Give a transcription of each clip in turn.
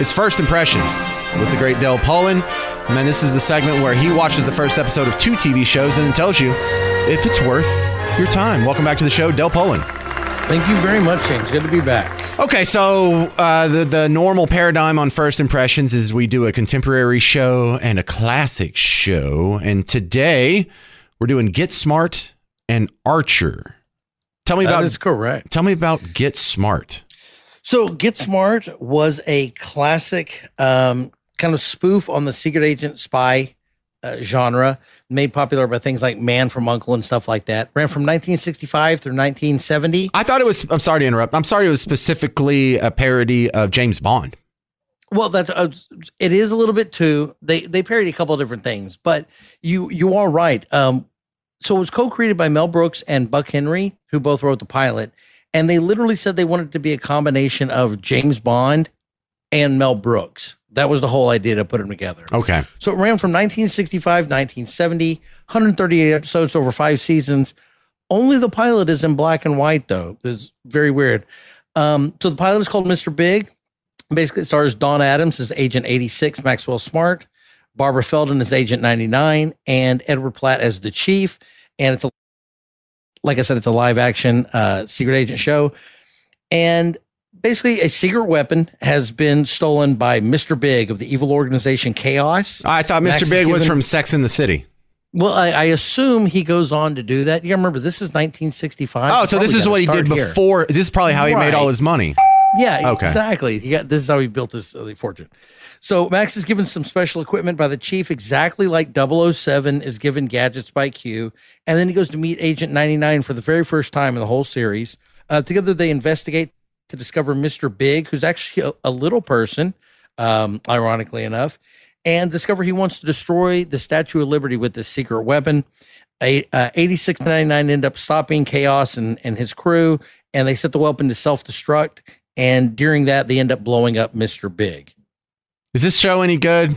It's First Impressions with the great Del Pullen. And then this is the segment where he watches the first episode of 2 TV shows and then tells you if it's worth your time. Welcome back to the show, Del Pullen. Thank you very much, James. Good to be back. Okay, so the normal paradigm on First Impressions is we do a contemporary show and a classic show. And today we're doing Get Smart and Archer. That is correct. Tell me about Get Smart. So Get Smart was a classic kind of spoof on the secret agent spy genre, made popular by things like Man from U.N.C.L.E. and stuff like that. Ran from 1965 through 1970. I thought it was, I'm sorry to interrupt. I'm sorry it was specifically a parody of James Bond. Well, that's it is a little bit too. They parody a couple of different things, but you are right. So it was co-created by Mel Brooks and Buck Henry, who both wrote the pilot. And they literally said they wanted it to be a combination of James Bond and Mel Brooks. That was the whole idea to put them together. Okay. So it ran from 1965 to 1970, 138 episodes over 5 seasons. Only the pilot is in black and white, though. It's very weird. So the pilot is called Mr. Big. Basically, it stars Don Adams as Agent 86, Maxwell Smart, Barbara Feldon as Agent 99, and Edward Platt as the Chief. And it's like I said, it's a live action secret agent show. And basically a secret weapon has been stolen by Mr. Big of the evil organization Chaos. I thought Mr. Big was from Sex and the City. Well, I assume he goes on to do that. You remember, this is 1965. Oh, so this is what he did before. This is probably how he made all his money. Yeah, okay. Exactly. This is how he built his fortune. So Max is given some special equipment by the Chief, exactly like 007 is given gadgets by Q. And then he goes to meet Agent 99 for the very first time in the whole series. Together, they investigate to discover Mr. Big, who's actually a little person, ironically enough, and discover he wants to destroy the Statue of Liberty with this secret weapon. 86 to 99 end up stopping Chaos and his crew, and they set the weapon to self-destruct. And during that, they end up blowing up Mr. Big. Is this show any good?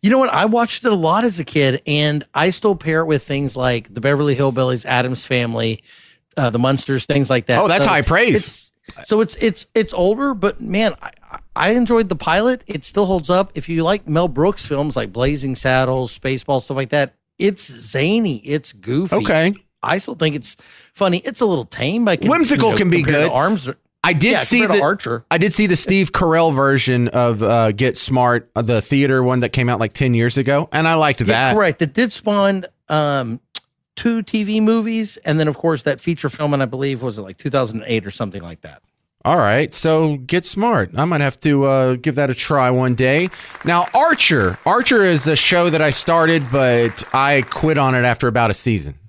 You know what? I watched it a lot as a kid, and I still pair it with things like the Beverly Hillbillies, Addams Family, the Munsters, things like that. Oh, that's high praise. It's older, but man, I enjoyed the pilot. It still holds up. If you like Mel Brooks films like Blazing Saddles, Spaceballs, stuff like that, it's zany. It's goofy. Okay. I still think it's funny. It's a little tame, but whimsical can be good. I did see the Archer. I did see the Steve Carell version of Get Smart, the theater one that came out like 10 years ago, and I liked that. Correct. It did spawn 2 TV movies, and then of course that feature film, and I believe was it like 2008 or something like that. All right, so Get Smart. I might have to give that a try one day. Now, Archer. Archer is a show that I started, but I quit on it after about a season.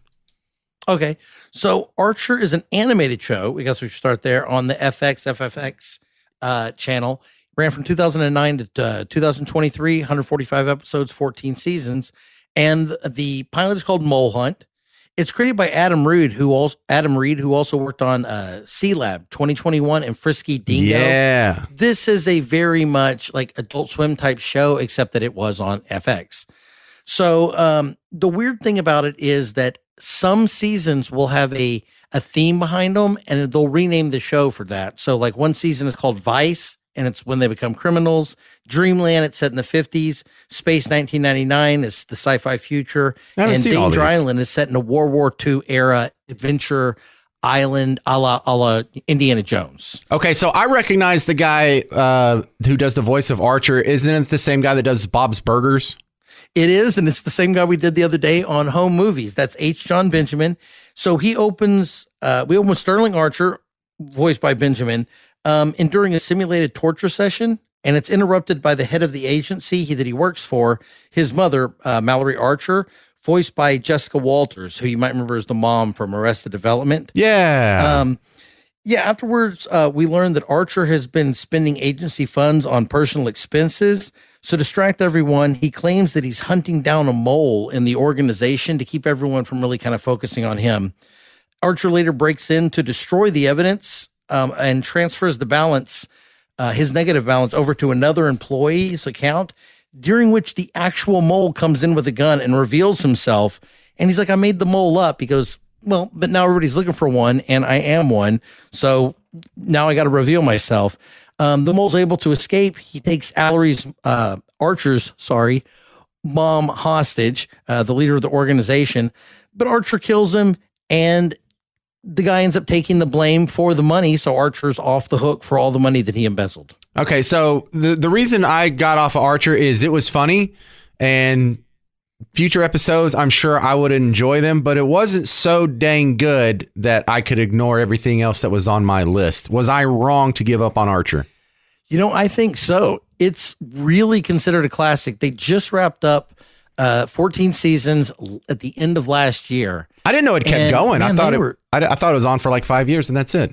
Okay. So Archer is an animated show. We guess we should start there on the FXFX channel. Ran from 2009 to 2023, 145 episodes, 14 seasons. And the pilot is called Mole Hunt. It's created by Adam Reed, who also worked on Sea Lab 2021 and Frisky Dingo. Yeah. This is a very much like Adult Swim type show, except that it was on FX. So the weird thing about it is that some seasons will have a theme behind them, and they'll rename the show for that. So like one season is called Vice, and it's when they become criminals. Dreamland, it's set in the 50s. Space 1999 is the sci-fi future. And Danger Island is set in a World War II era adventure island a la Indiana Jones. Okay, so I recognize the guy who does the voice of Archer. Isn't it the same guy that does Bob's Burgers? It is, and it's the same guy we did the other day on Home Movies. That's H. John Benjamin. So we open with Sterling Archer, voiced by Benjamin, during a simulated torture session, and it's interrupted by the head of the agency that he works for, his mother, Mallory Archer, voiced by Jessica Walters, who you might remember as the mom from Arrested Development. Yeah. Afterwards, we learned that Archer has been spending agency funds on personal expenses. So to distract everyone, he claims that he's hunting down a mole in the organization to keep everyone from really kind of focusing on him. Archer later breaks in to destroy the evidence and transfers the balance, his negative balance, over to another employee's account, during which the actual mole comes in with a gun and reveals himself. And he's like, I made the mole up. He goes, well, but now everybody's looking for one, and I am one. So now I got to reveal myself. The mole's able to escape. He takes Archer's mom hostage, the leader of the organization, but Archer kills him, and the guy ends up taking the blame for the money. So Archer's off the hook for all the money that he embezzled. Okay, so the reason I got off of Archer is it was funny, and future episodes, I'm sure I would enjoy them, but it wasn't so dang good that I could ignore everything else that was on my list. Was I wrong to give up on Archer? I think so. It's really considered a classic. They just wrapped up 14 seasons at the end of last year. I didn't know it kept going. Man, I thought it was on for like 5 years and that's it.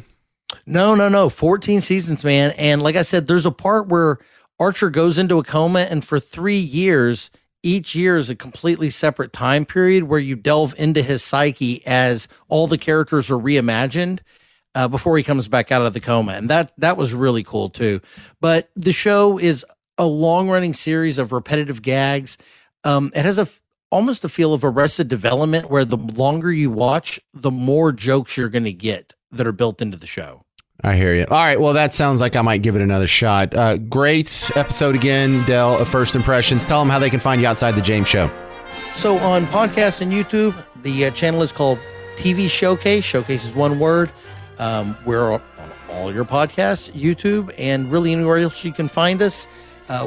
No. 14 seasons, man. And like I said, there's a part where Archer goes into a coma, and for 3 years, each year is a completely separate time period where you delve into his psyche as all the characters are reimagined before he comes back out of the coma. And that was really cool too. But the show is a long-running series of repetitive gags. It has almost a feel of Arrested Development, where the longer you watch, the more jokes you're going to get that are built into the show. I hear you. All right. Well, that sounds like I might give it another shot. Great episode again, Del, of First Impressions. Tell them how they can find you outside the James Show. So on podcast and YouTube, the channel is called TV Showcase. Showcase is one word. We're on all your podcasts, YouTube, and really anywhere else you can find us.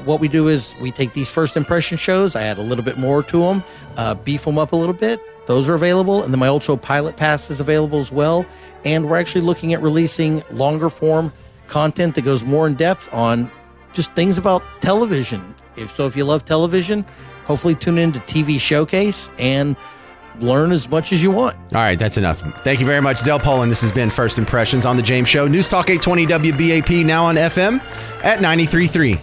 What we do is we take these first impression shows, I add a little bit more to them, beef them up a little bit. Those are available. And then my old show Pilot Pass is available as well. And we're actually looking at releasing longer form content that goes more in depth on just things about television. If you love television, hopefully tune into TV Showcase and learn as much as you want. All right, that's enough. Thank you very much, Del Pullen. This has been First Impressions on the James Show. News Talk 820 WBAP, now on FM at 93.3.